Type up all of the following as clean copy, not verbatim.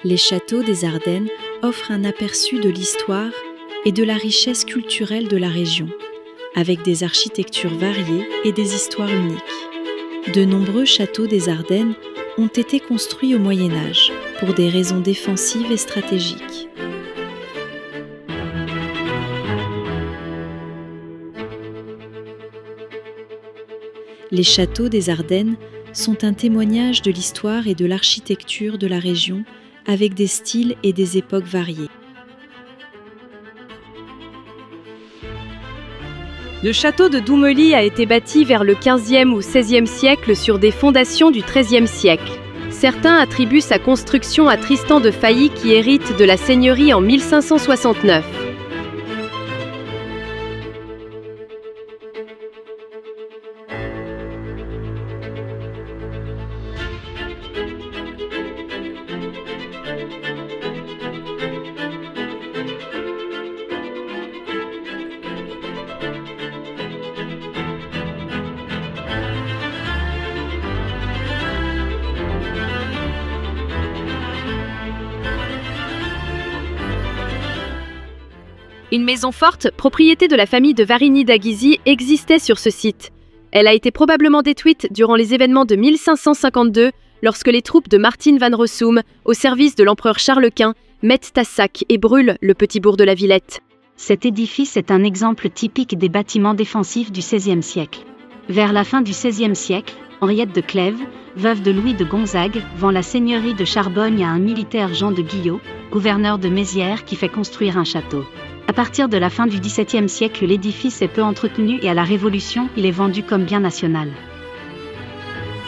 Les châteaux des Ardennes offrent un aperçu de l'histoire et de la richesse culturelle de la région, avec des architectures variées et des histoires uniques. De nombreux châteaux des Ardennes ont été construits au Moyen Âge pour des raisons défensives et stratégiques. Les châteaux des Ardennes sont un témoignage de l'histoire et de l'architecture de la région avec des styles et des époques variées. Le château de Doumely a été bâti vers le XVe ou XVIe siècle sur des fondations du XIIIe siècle. Certains attribuent sa construction à Tristan de Failly qui hérite de la seigneurie en 1569. Une maison forte, propriété de la famille de Varigny d'Aguizy, existait sur ce site. Elle a été probablement détruite durant les événements de 1552, lorsque les troupes de Martin van Rossum, au service de l'empereur Charles Quint, mettent à sac et brûlent le petit bourg de la Villette. Cet édifice est un exemple typique des bâtiments défensifs du XVIe siècle. Vers la fin du XVIe siècle, Henriette de Clèves, veuve de Louis de Gonzague, vend la seigneurie de Charbogne à un militaire Jean de Guillot, gouverneur de Mézières, qui fait construire un château. À partir de la fin du XVIIe siècle, l'édifice est peu entretenu et à la Révolution, il est vendu comme bien national.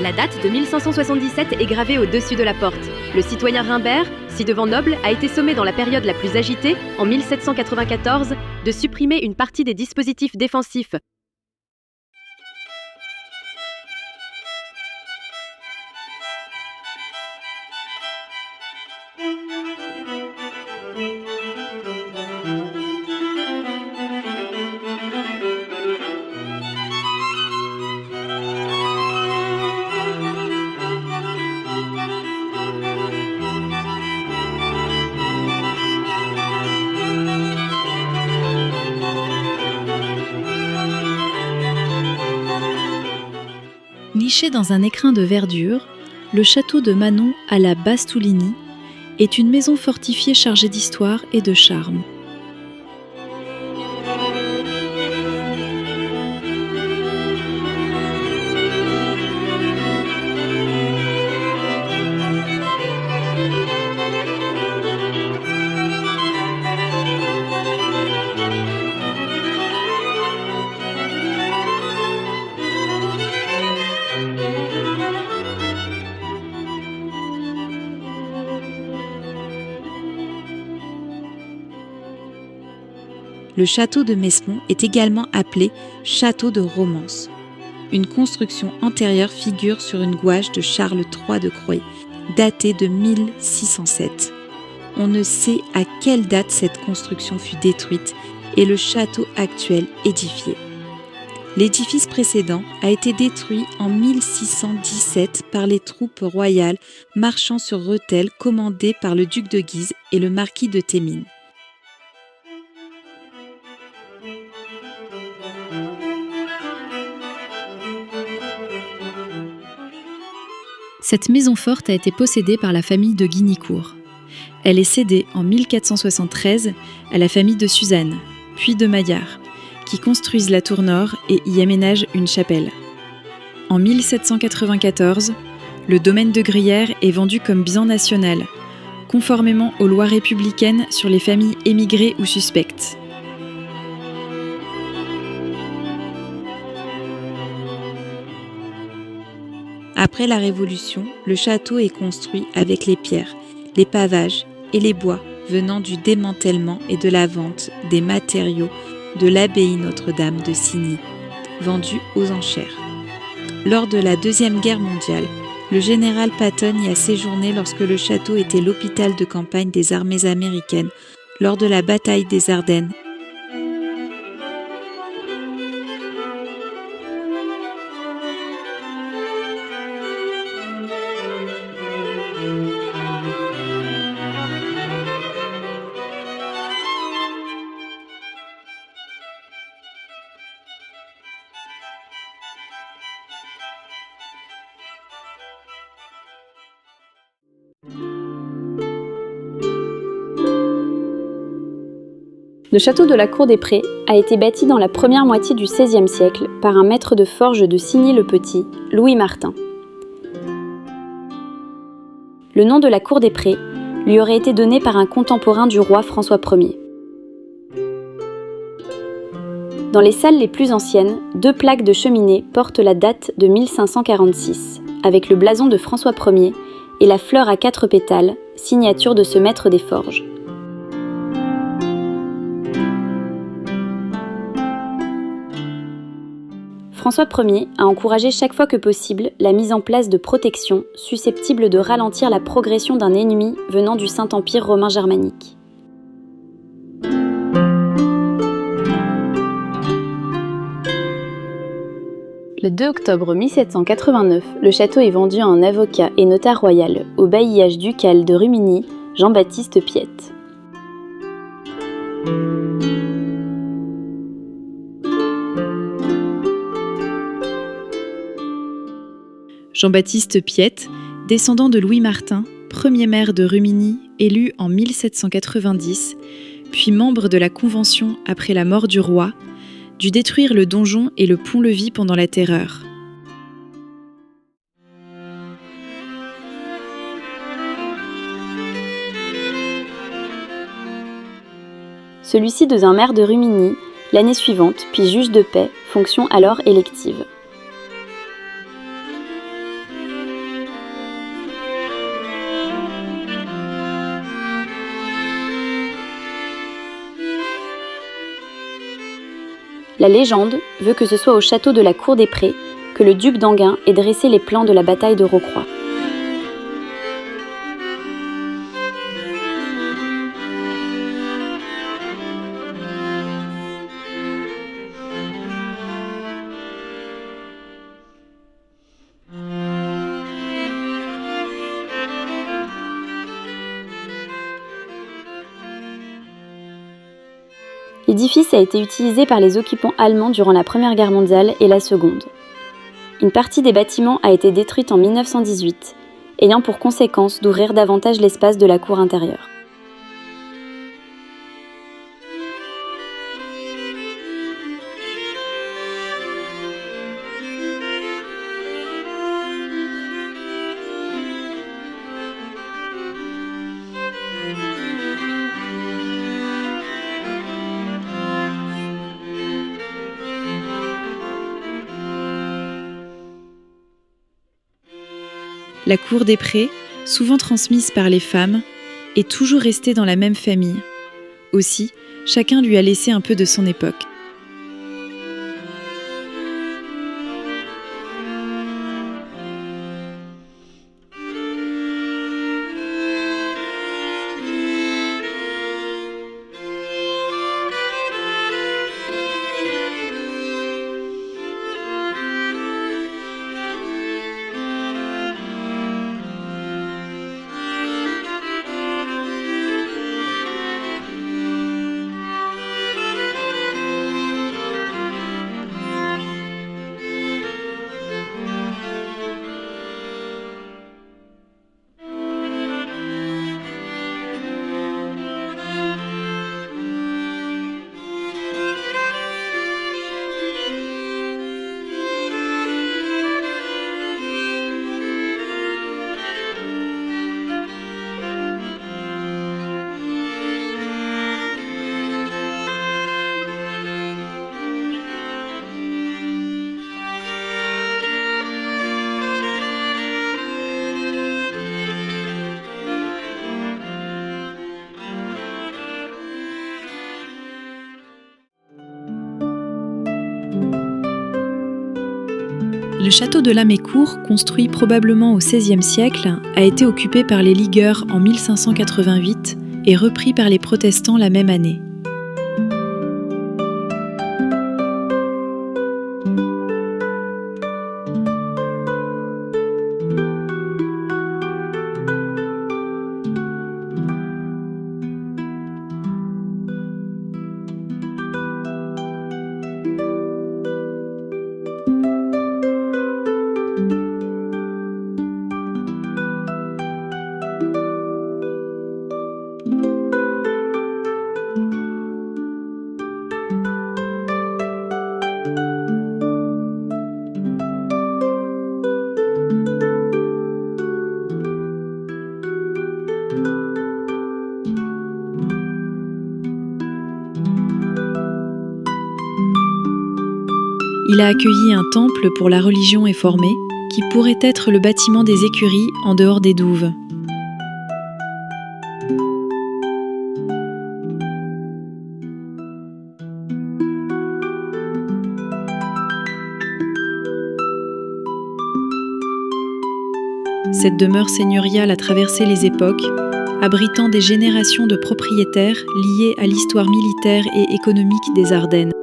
La date de 1577 est gravée au-dessus de la porte. Le citoyen Rimbert, ci-devant noble, a été sommé dans la période la plus agitée, en 1794, de supprimer une partie des dispositifs défensifs. Niché dans un écrin de verdure, le château de Manon à la Bastouligny est une maison fortifiée chargée d'histoire et de charme. Le château de Mesmont est également appelé château de Romance. Une construction antérieure figure sur une gouache de Charles III de Croÿ, datée de 1607. On ne sait à quelle date cette construction fut détruite et le château actuel édifié. L'édifice précédent a été détruit en 1617 par les troupes royales marchant sur Rethel commandées par le duc de Guise et le marquis de Thémines. Cette maison forte a été possédée par la famille de Guignicourt. Elle est cédée en 1473 à la famille de Suzanne, puis de Maillard, qui construisent la tour nord et y aménagent une chapelle. En 1794, le domaine de Gruyère est vendu comme bien national, conformément aux lois républicaines sur les familles émigrées ou suspectes. Après la Révolution, le château est construit avec les pierres, les pavages et les bois venant du démantèlement et de la vente des matériaux de l'abbaye Notre-Dame de Signy, vendus aux enchères. Lors de la Deuxième Guerre mondiale, le général Patton y a séjourné lorsque le château était l'hôpital de campagne des armées américaines lors de la bataille des Ardennes. Le château de la Cour des Prés a été bâti dans la première moitié du XVIe siècle par un maître de forge de Signy-le-Petit, Louis Martin. Le nom de la Cour des Prés lui aurait été donné par un contemporain du roi François Ier. Dans les salles les plus anciennes, 2 plaques de cheminée portent la date de 1546, avec le blason de François Ier et la fleur à 4 pétales, signature de ce maître des forges. François Ier a encouragé chaque fois que possible la mise en place de protections susceptibles de ralentir la progression d'un ennemi venant du Saint-Empire romain germanique. Le 2 octobre 1789, le château est vendu à un avocat et notaire royal au bailliage ducal de Rumigny, Jean-Baptiste Piette. Jean-Baptiste Piette, descendant de Louis Martin, premier maire de Rumigny, élu en 1790, puis membre de la Convention après la mort du roi, dut détruire le donjon et le pont-levis pendant la Terreur. Celui-ci devint maire de Rumigny l'année suivante, puis juge de paix, fonction alors élective. La légende veut que ce soit au château de la Cour des Prés que le duc d'Enghien ait dressé les plans de la bataille de Rocroi. L'édifice a été utilisé par les occupants allemands durant la Première Guerre mondiale et la Seconde. Une partie des bâtiments a été détruite en 1918, ayant pour conséquence d'ouvrir davantage l'espace de la cour intérieure. La cour des Prés, souvent transmise par les femmes, est toujours restée dans la même famille. Aussi, chacun lui a laissé un peu de son époque. Le château de Lamécourt, construit probablement au XVIe siècle, a été occupé par les Ligueurs en 1588 et repris par les protestants la même année. il a accueilli un temple pour la religion est formé, qui pourrait être le bâtiment des écuries en dehors des douves. Cette demeure seigneuriale a traversé les époques, abritant des générations de propriétaires liés à l'histoire militaire et économique des Ardennes.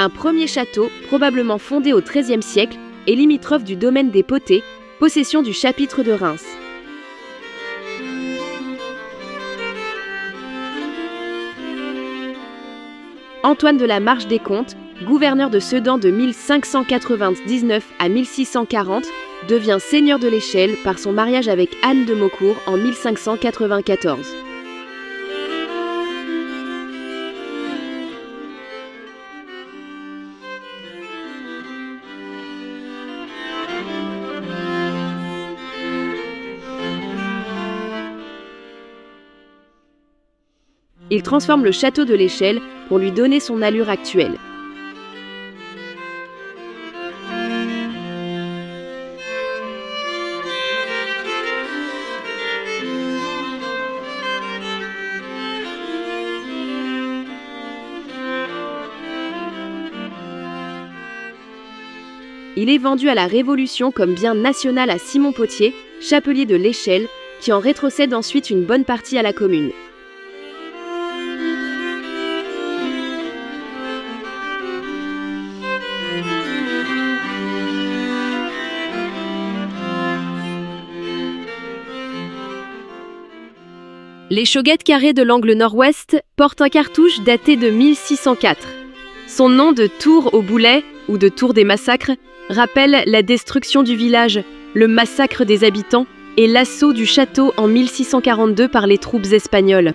Un premier château, probablement fondé au XIIIe siècle, est limitrophe du domaine des Potets, possession du chapitre de Reims. Antoine de la Marche des Comtes, gouverneur de Sedan de 1599 à 1640, devient seigneur de l'Échelle par son mariage avec Anne de Maucourt en 1594. Il transforme le château de l'Échelle pour lui donner son allure actuelle. Il est vendu à la Révolution comme bien national à Simon Potier, chapelier de l'Échelle, qui en rétrocède ensuite une bonne partie à la commune. L'échauguette carrée de l'angle nord-ouest porte un cartouche daté de 1604. Son nom de tour au boulet, ou de tour des massacres, rappelle la destruction du village, le massacre des habitants et l'assaut du château en 1642 par les troupes espagnoles.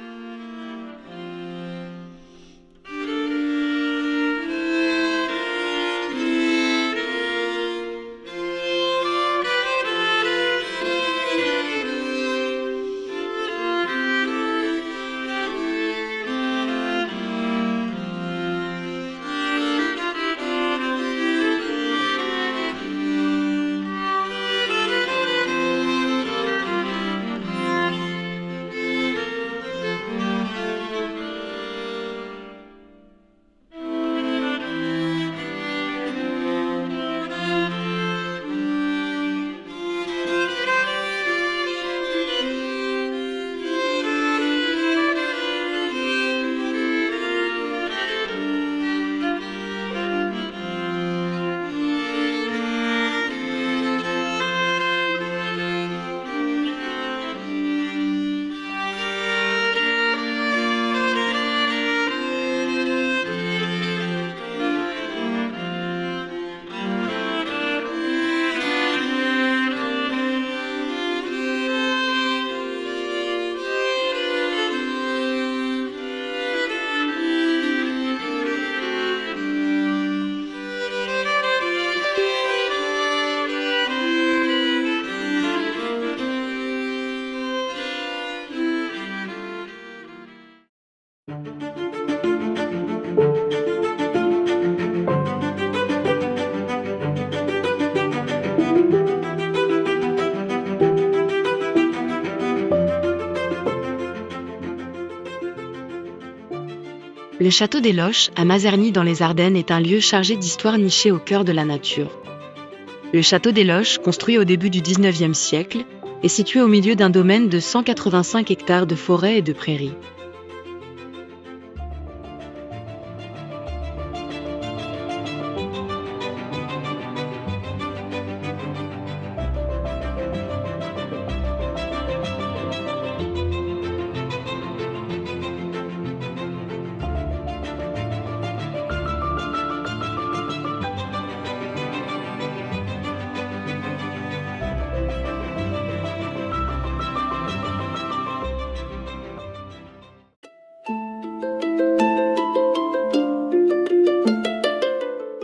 Le château des Loches, à Mazerny dans les Ardennes, est un lieu chargé d'histoire niché au cœur de la nature. Le château des Loches, construit au début du XIXe siècle, est situé au milieu d'un domaine de 185 hectares de forêts et de prairies.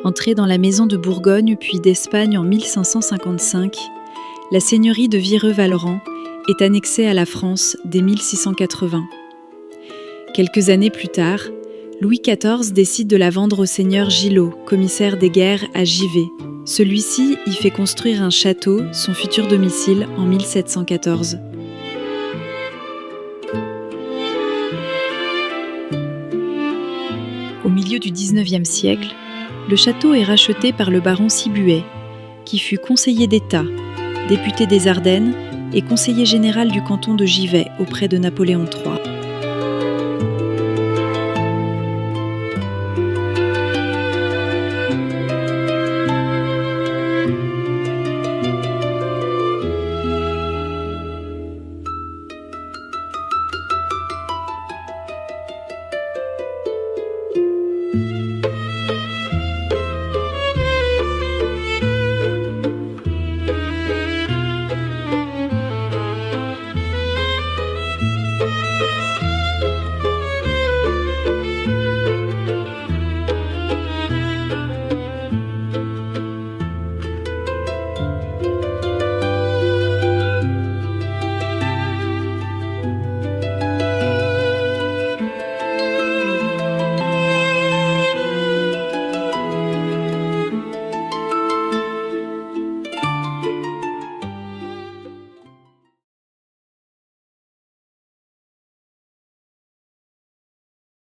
Entrée dans la maison de Bourgogne puis d'Espagne en 1555, la seigneurie de Vireux-Vallerand est annexée à la France dès 1680. Quelques années plus tard, Louis XIV décide de la vendre au seigneur Gillot, commissaire des guerres à Givet. Celui-ci y fait construire un château, son futur domicile, en 1714. Au milieu du XIXe siècle, le château est racheté par le baron Sibuet, qui fut conseiller d'État, député des Ardennes et conseiller général du canton de Givet auprès de Napoléon III.